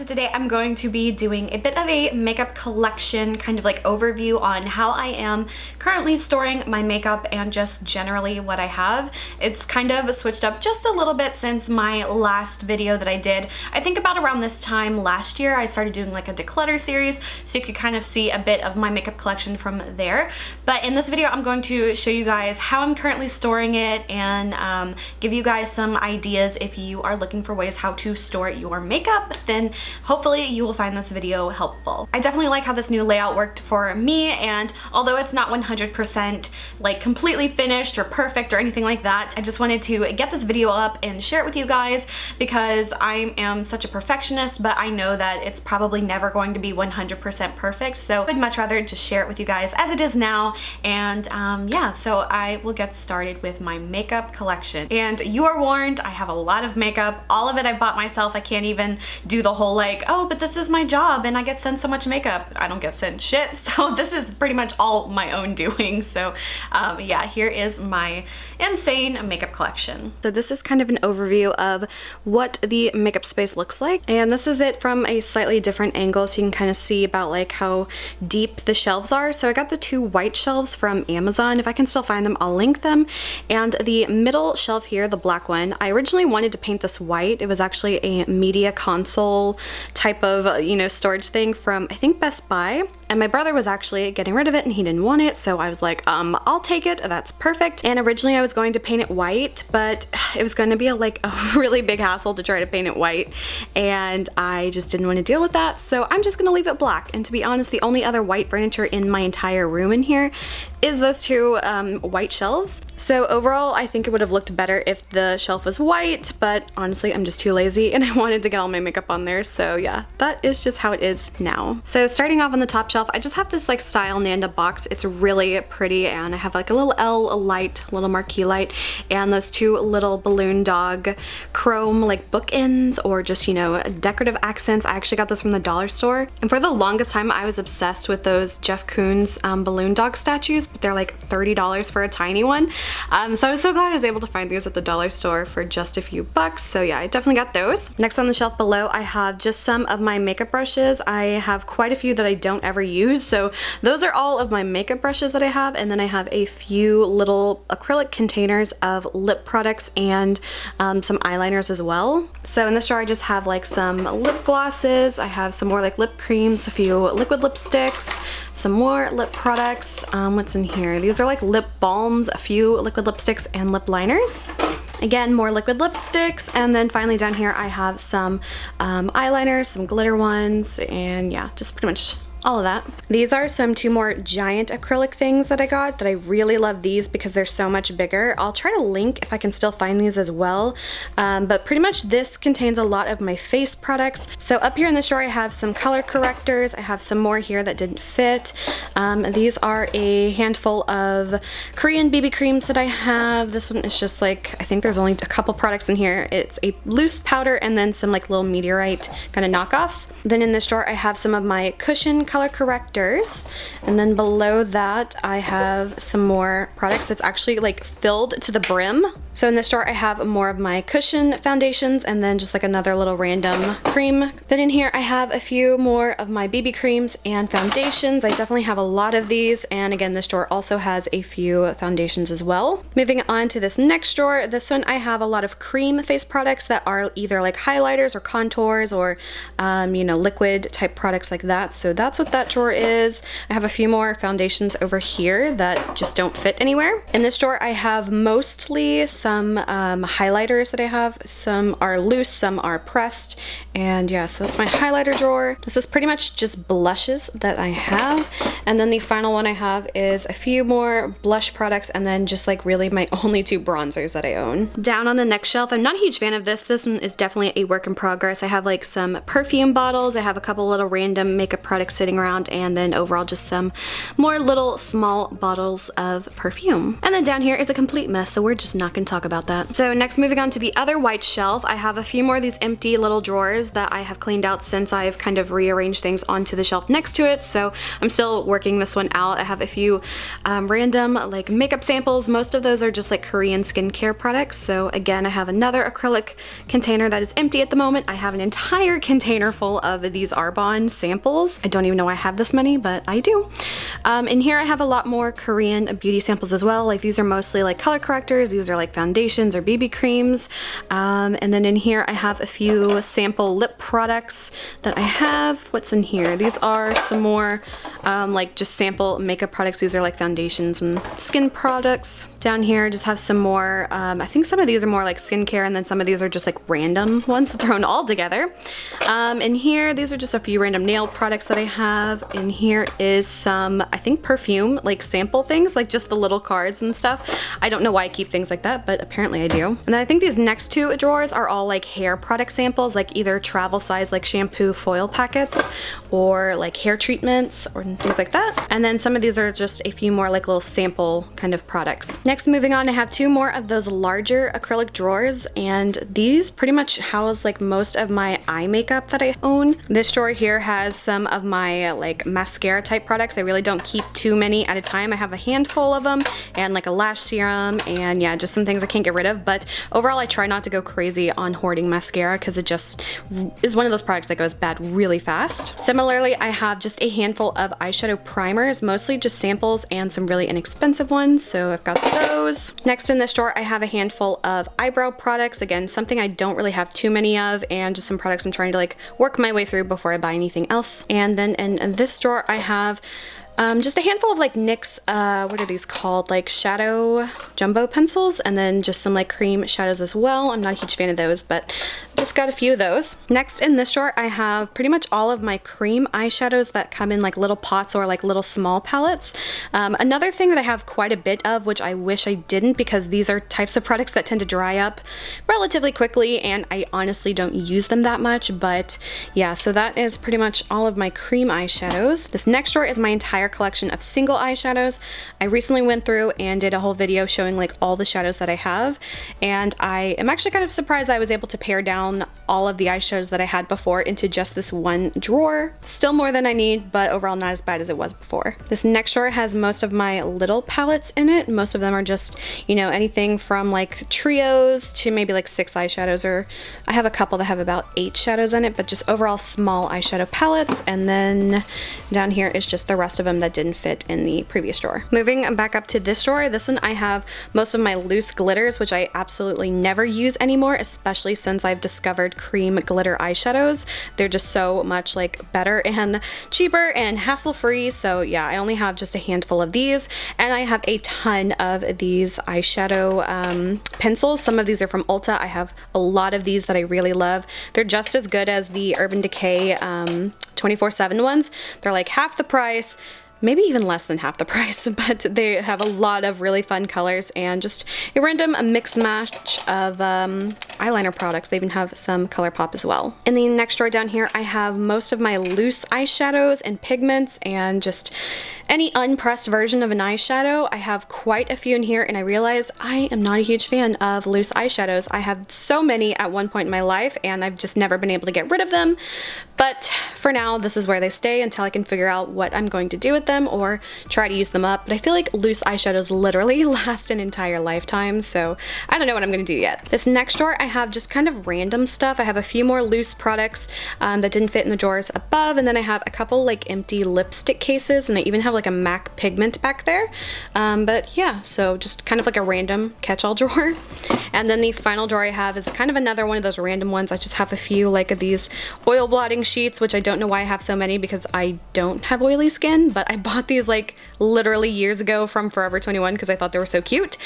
today I'm going to be doing a bit of a makeup collection, kind of like overview on how I am currently storing my makeup and just generally what I have. It's kind of switched up just a little bit since my last video that I did. I think about around this time last year I started doing like a declutter series, so you could kind of see a bit of my makeup collection from there. But in this video I'm going to show you guys how I'm currently storing it and give you guys some ideas if you are looking for ways how to store your makeup. Then hopefully you will find this video helpful. I definitely like how this new layout worked for me, and although it's not 100% like completely finished or perfect or anything like that, I just wanted to get this video up and share it with you guys because I am such a perfectionist, but I know that it's probably never going to be 100% perfect, so I'd much rather just share it with you guys as it is now. And yeah, so I will get started with my makeup collection. And you are warned, I have a lot of makeup. All of it I bought myself. I can't even do the whole like, oh, but this is my job and I get sent so much makeup. I don't get sent shit, so this is pretty much all my own doing. So yeah, here is my insane makeup collection. So this is kind of an overview of what the makeup space looks like, and this is it from a slightly different angle, so you can kind of see about like how deep the shelves are. So I got the two white shelves from Amazon. If I can still find them, I'll link them. And the middle shelf here, the black one, I originally wanted to paint this white. It was actually a media console type of, you know, storage thing from I think Best Buy. And my brother was actually getting rid of it and he didn't want it, so I was like, I'll take it, that's perfect. And originally I was going to paint it white, but it was going to be like a really big hassle to try to paint it white, and I just didn't want to deal with that, so I'm just gonna leave it black. And to be honest, the only other white furniture in my entire room in here is those two white shelves. So overall, I think it would have looked better if the shelf was white, but honestly, I'm just too lazy and I wanted to get all my makeup on there, so yeah, that is just how it is now. So starting off on the top shelf, I just have this like Style Nanda box. It's really pretty, and I have like a little L light, a little marquee light, and those two little balloon dog chrome like bookends or just, you know, decorative accents. I actually got this from the dollar store, and for the longest time I was obsessed with those Jeff Koons balloon dog statues, but they're like $30 for a tiny one. So I was so glad I was able to find these at the dollar store for just a few bucks. So yeah, I definitely got those. Next on the shelf below, I have just some of my makeup brushes. I have quite a few that I don't ever use, so those are all of my makeup brushes that I have. And then I have a few little acrylic containers of lip products and some eyeliners as well. So in this drawer I just have like some lip glosses, I have some more like lip creams, a few liquid lipsticks, some more lip products. What's in here? These are like lip balms, a few liquid lipsticks, and lip liners. Again, more liquid lipsticks, and then finally down here I have some eyeliners, some glitter ones, and yeah, just pretty much all of that. These are two more giant acrylic things that I got that I really love these because they're so much bigger. I'll try to link if I can still find these as well. But pretty much this contains a lot of my face products. So up here in this drawer I have some color correctors. I have some more here that didn't fit. These are a handful of Korean BB creams that I have. This one is just like, I think there's only a couple products in here. It's a loose powder and then some like little meteorite kind of knockoffs. Then in this drawer I have some of my cushion color correctors, and then below that I have some more products that's actually like filled to the brim. So in this drawer I have more of my cushion foundations and then just like another little random cream. Then in here I have a few more of my BB creams and foundations. I definitely have a lot of these, and again this drawer also has a few foundations as well. Moving on to this next drawer, this one I have a lot of cream face products that are either like highlighters or contours or you know, liquid type products like that. So that's what that drawer is. I have a few more foundations over here that just don't fit anywhere. In this drawer I have mostly some highlighters that I have. Some are loose, some are pressed, and yeah, so that's my highlighter drawer. This is pretty much just blushes that I have, and then the final one I have is a few more blush products, and then just like really my only two bronzers that I own. Down on the next shelf, I'm not a huge fan of this. This one is definitely a work in progress. I have like some perfume bottles. I have a couple little random makeup products sitting sitting around, and then overall just some more little small bottles of perfume. And then down here is a complete mess, so we're just not gonna talk about that. So next, moving on to the other white shelf, I have a few more of these empty little drawers that I have cleaned out since I've kind of rearranged things onto the shelf next to it, so I'm still working this one out. I have a few random like makeup samples. Most of those are just like Korean skincare products. So again, I have another acrylic container that is empty at the moment. I have an entire container full of these Arbonne samples. I don't even know why I have this many, but I do. In here I have a lot more Korean beauty samples as well. Like these are mostly like color correctors. These are like foundations or BB creams. And then in here I have a few sample lip products that I have. What's in here? These are some more like just sample makeup products. These are like foundations and skin products. Down here I just have some more, I think some of these are more like skincare, and then some of these are just like random ones thrown all together. In here, these are just a few random nail products that I have. In here is some, I think, perfume, like sample things, like just the little cards and stuff. I don't know why I keep things like that, but apparently I do. And then I think these next two drawers are all like hair product samples, like either travel size like shampoo foil packets or like hair treatments or things like that. And then some of these are just a few more like little sample kind of products. Next, moving on, I have two more of those larger acrylic drawers, and these pretty much house like most of my eye makeup that I own. This drawer here has some of my like mascara type products. I really don't keep too many at a time. I have a handful of them and like a lash serum and yeah, just some things I can't get rid of. But overall, I try not to go crazy on hoarding mascara because it just is one of those products that goes bad really fast. Similarly, I have just a handful of eyeshadow primers, mostly just samples and some really inexpensive ones. So I've got those. Next in this drawer, I have a handful of eyebrow products. Again, something I don't really have too many of, and just some products I'm trying to like work my way through before I buy anything else. And then in this drawer, I have just a handful of like NYX, what are these called? Like shadow jumbo pencils, and then just some like cream shadows as well. I'm not a huge fan of those, but just got a few of those. Next in this drawer, I have pretty much all of my cream eyeshadows that come in like little pots or like little small palettes. Another thing that I have quite a bit of, which I wish I didn't, because these are types of products that tend to dry up relatively quickly, and I honestly don't use them that much, but yeah, so that is pretty much all of my cream eyeshadows. This next drawer is my entire collection of single eyeshadows. I recently went through and did a whole video showing like all the shadows that I have, and I am actually kind of surprised I was able to pare down all of the eyeshadows that I had before into just this one drawer. Still more than I need, but overall not as bad as it was before. This next drawer has most of my little palettes in it. Most of them are just, you know, anything from like trios to maybe like 6 eyeshadows, or I have a couple that have about 8 shadows in it, but just overall small eyeshadow palettes. And then down here is just the rest of them that didn't fit in the previous drawer. Moving back up to this drawer, this one I have most of my loose glitters, which I absolutely never use anymore, especially since I've discovered cream glitter eyeshadows. They're just so much like better and cheaper and hassle-free. So yeah, I only have just a handful of these, and I have a ton of these eyeshadow pencils. Some of these are from Ulta. I have a lot of these that I really love. They're just as good as the Urban Decay 24/7 ones. They're like half the price, maybe even less than half the price, but they have a lot of really fun colors and just a random mix match of eyeliner products. They even have some ColourPop as well. In the next drawer down here, I have most of my loose eyeshadows and pigments and just any unpressed version of an eyeshadow. I have quite a few in here, and I realized I am not a huge fan of loose eyeshadows. I had so many at one point in my life, and I've just never been able to get rid of them. But for now, this is where they stay until I can figure out what I'm going to do with them or try to use them up. But I feel like loose eyeshadows literally last an entire lifetime, so I don't know what I'm going to do yet. This next drawer, I have just kind of random stuff. I have a few more loose products that didn't fit in the drawers above, and then I have a couple like empty lipstick cases, and I even have like a MAC pigment back there. But yeah, so just kind of like a random catch-all drawer. And then the final drawer I have is kind of another one of those random ones. I just have a few like of these oil blotting sheets, which I don't know why I have so many because I don't have oily skin, but I bought these like literally years ago from Forever 21 because I thought they were so cute.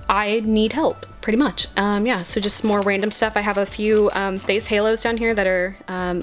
I need help, pretty much. Yeah, so just more random stuff. I have a few face halos down here that are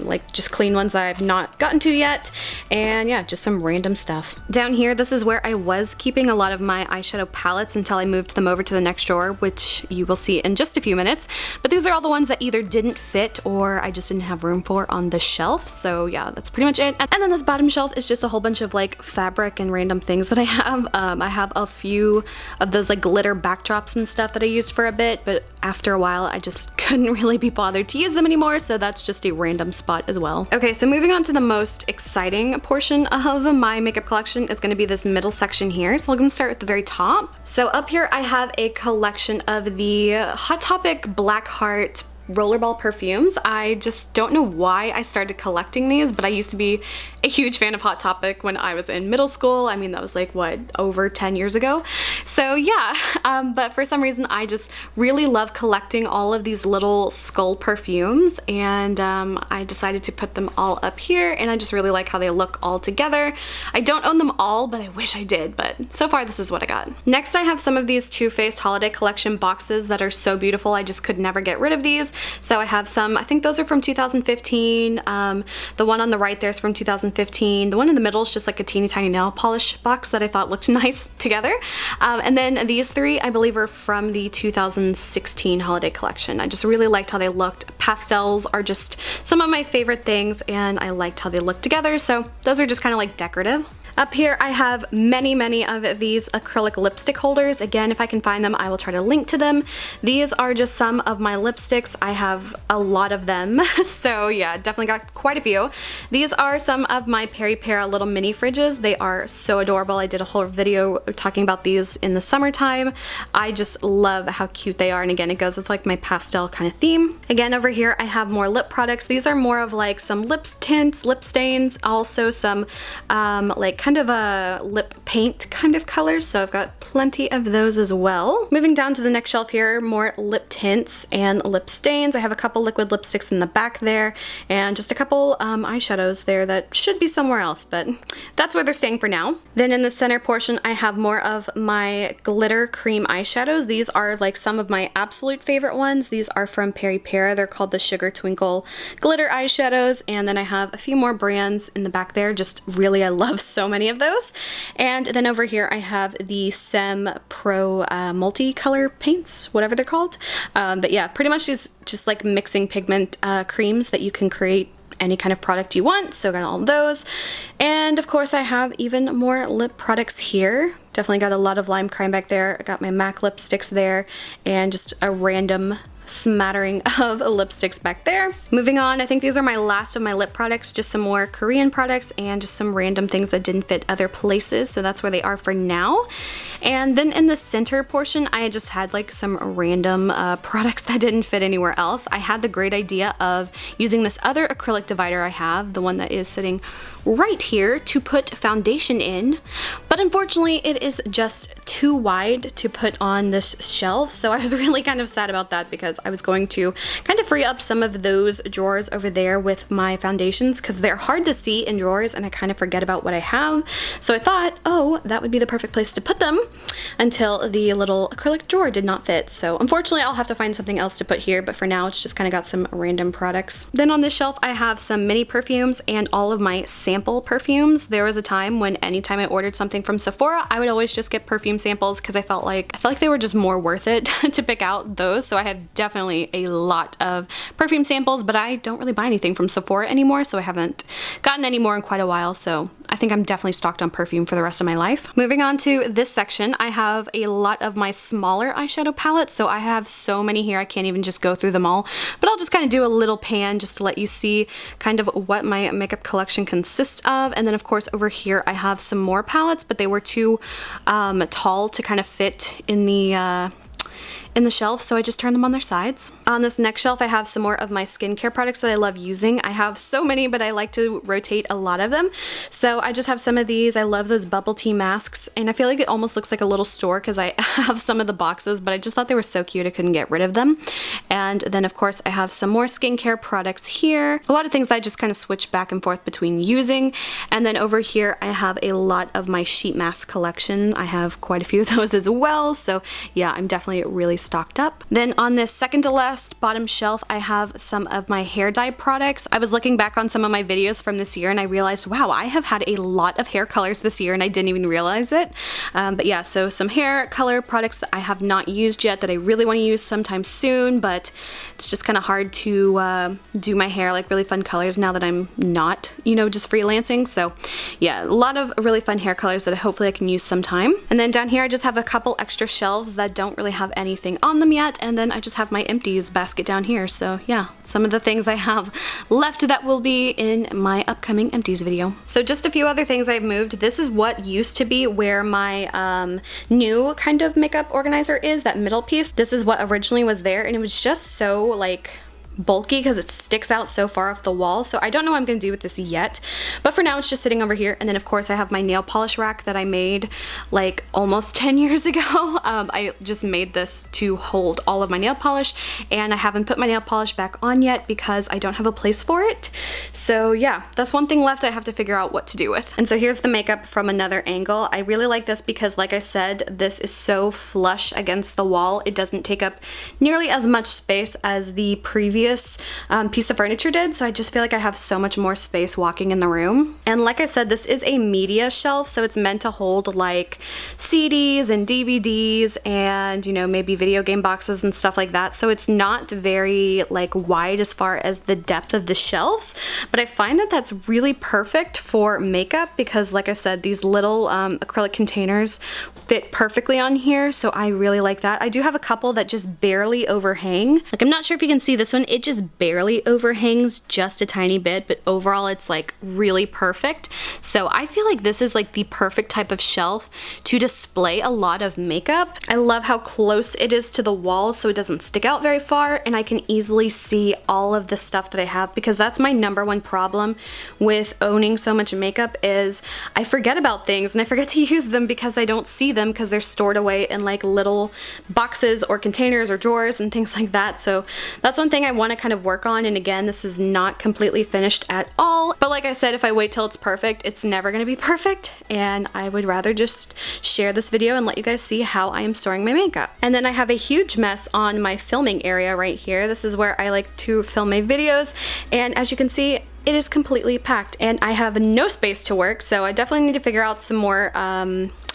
like just clean ones that I've not gotten to yet. And yeah, just some random stuff. Down here, this is where I was keeping a lot of my eyeshadow palettes until I moved them over to the next drawer, which you will see in just a few minutes. But these are all the ones that either didn't fit or I just didn't have room for on the shelf. So yeah, that's pretty much it. And then this bottom shelf is just a whole bunch of like fabric and random things that I have. I have a few of those like glitter backdrops and stuff that I used for a bit, but after a while I just couldn't really be bothered to use them anymore, so that's just a random spot as well. Okay, so moving on to the most exciting portion of my makeup collection is going to be this middle section here. So I'm going to start at the very top. So up here I have a collection of the Hot Topic Black Heart rollerball perfumes. I just don't know why I started collecting these, but I used to be a huge fan of Hot Topic when I was in middle school. I mean, that was like, what, over 10 years ago? So yeah, but for some reason I just really love collecting all of these little skull perfumes, and I decided to put them all up here, and I just really like how they look all together. I don't own them all, but I wish I did, but so far this is what I got. Next I have some of these Too Faced Holiday Collection boxes that are so beautiful. I just could never get rid of these. So I have some, I think those are from 2015. The one on the right there is from 2015. The one in the middle is just like a teeny tiny nail polish box that I thought looked nice together. And then these three, I believe, are from the 2016 holiday collection. I just really liked how they looked. Pastels are just some of my favorite things, and I liked how they looked together. So those are just kind of like decorative. Up here I have many of these acrylic lipstick holders. Again, if I can find them, I will try to link to them. These are just some of my lipsticks. I have a lot of them, so yeah, definitely got quite a few. These are some of my Peripera little mini fridges. They are so adorable. I did a whole video talking about these in the summertime. I just love how cute they are, and again, it goes with like my pastel kind of theme. Again, over here I have more lip products. These are more of like some lip tints, lip stains, also some like kind of a lip paint kind of colors, so I've got plenty of those as well. Moving down to the next shelf here, more lip tints and lip stains. I have a couple liquid lipsticks in the back there, and just a couple eyeshadows there that should be somewhere else, but that's where they're staying for now. Then in the center portion I have more of my glitter cream eyeshadows. These are like some of my absolute favorite ones. These are from Peripera. They're called the Sugar Twinkle glitter eyeshadows, and then I have a few more brands in the back there. Just really, I love so many of those. And then over here I have the Sem Pro multicolor paints, whatever they're called. But yeah, pretty much these just like mixing pigment creams that you can create any kind of product you want, so I got all of those. And of course I have even more lip products here. Definitely got a lot of lime crime back there. I got my MAC lipsticks there, and just a random smattering of lipsticks back there. Moving on, I think these are my last of my lip products, just some more Korean products and just some random things that didn't fit other places, so that's where they are for now. And then in the center portion, I just had like some random products that didn't fit anywhere else. I had the great idea of using this other acrylic divider I have, the one that is sitting right here, to put foundation in, but unfortunately it is just too wide to put on this shelf, so I was really kind of sad about that, because I was going to kind of free up some of those drawers over there with my foundations, because they're hard to see in drawers and I kind of forget about what I have. So I thought, oh, that would be the perfect place to put them, until the little acrylic drawer did not fit. So unfortunately I'll have to find something else to put here, but for now it's just kind of got some random products. Then on this shelf I have some mini perfumes and all of my sample perfumes. There was a time when anytime I ordered something from Sephora, I would always just get perfume samples, because I felt like they were just more worth it to pick out those. So I have definitely a lot of perfume samples, but I don't really buy anything from Sephora anymore, so I haven't gotten any more in quite a while, so I think I'm definitely stocked on perfume for the rest of my life. Moving on to this section, I have a lot of my smaller eyeshadow palettes, so I have so many here I can't even just go through them all, but I'll just kind of do a little pan just to let you see kind of what my makeup collection consists of. And then of course over here I have some more palettes, but they were too tall to kind of fit in in the shelf, so I just turn them on their sides. On this next shelf, I have some more of my skincare products that I love using. I have so many, but I like to rotate a lot of them. So I just have some of these. I love those bubble tea masks, and I feel like it almost looks like a little store because I have some of the boxes, but I just thought they were so cute I couldn't get rid of them. And then of course I have some more skincare products here. A lot of things that I just kind of switch back and forth between using. And then over here I have a lot of my sheet mask collection. I have quite a few of those as well. So yeah, I'm definitely really stocked up. Then on this second to last bottom shelf, I have some of my hair dye products. I was looking back on some of my videos from this year and I realized, wow, I have had a lot of hair colors this year and I didn't even realize it. But yeah, so some hair color products that I have not used yet that I really want to use sometime soon, but it's just kind of hard to do my hair like really fun colors now that I'm not, you know, just freelancing. So yeah, a lot of really fun hair colors that hopefully I can use sometime. And then down here I just have a couple extra shelves that don't really have anything on them yet, and then I just have my empties basket down here. So yeah, some of the things I have left that will be in my upcoming empties video. So just a few other things I've moved. This is what used to be where my new kind of makeup organizer is, that middle piece. This is what originally was there, and it was just so like bulky because it sticks out so far off the wall. So I don't know what I'm going to do with this yet, but for now it's just sitting over here. And then of course I have my nail polish rack that I made like almost 10 years ago. I just made this to hold all of my nail polish, and I haven't put my nail polish back on yet because I don't have a place for it. So yeah, that's one thing left I have to figure out what to do with. And so here's the makeup from another angle. I really like this because, like I said, this is so flush against the wall. It doesn't take up nearly as much space as the previous piece of furniture did, so I just feel like I have so much more space walking in the room. And like I said, this is a media shelf, so it's meant to hold like CDs and DVDs and, you know, maybe video game boxes and stuff like that. So it's not very like wide as far as the depth of the shelves, but I find that that's really perfect for makeup because, like I said, these little acrylic containers fit perfectly on here, so I really like that. I do have a couple that just barely overhang. Like, I'm not sure if you can see this one, it just barely overhangs just a tiny bit, but overall it's like really perfect. So I feel like this is like the perfect type of shelf to display a lot of makeup. I love how close it is to the wall so it doesn't stick out very far, and I can easily see all of the stuff that I have, because that's my #1 problem with owning so much makeup is I forget about things and I forget to use them because I don't see them because they're stored away in like little boxes or containers or drawers and things like that. So that's one thing I want to kind of work on, and again, this is not completely finished at all, but like I said, if I wait till it's perfect, it's never going to be perfect, and I would rather just share this video and let you guys see how I am storing my makeup. And then I have a huge mess on my filming area right here. This is where I like to film my videos, and as you can see, it is completely packed and I have no space to work, so I definitely need to figure out some more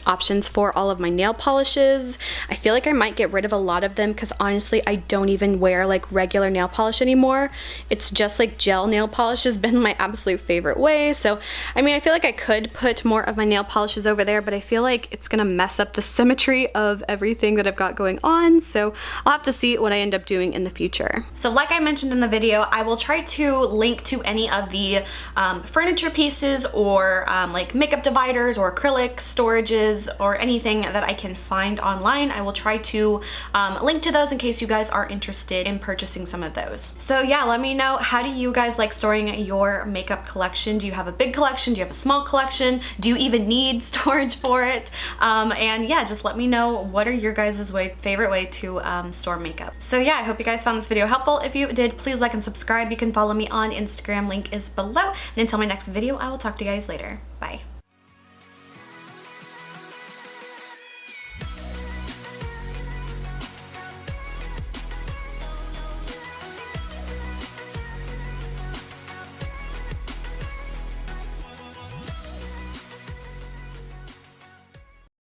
options for all of my nail polishes. I feel like I might get rid of a lot of them because honestly I don't even wear like regular nail polish anymore. It's just like gel nail polish has been my absolute favorite way. So I mean, I feel like I could put more of my nail polishes over there, but I feel like it's gonna mess up the symmetry of everything that I've got going on, so I'll have to see what I end up doing in the future. So like I mentioned in the video, I will try to link to any of the furniture pieces or like makeup dividers or acrylic storages or anything that I can find online. I will try to link to those in case you guys are interested in purchasing some of those. So yeah, let me know, how do you guys like storing your makeup collection? Do you have a big collection? Do you have a small collection? Do you even need storage for it? And yeah, just let me know, what are your guys' favorite way to store makeup? So yeah, I hope you guys found this video helpful. If you did, please like and subscribe. You can follow me on Instagram, link is below. And until my next video, I will talk to you guys later. Bye.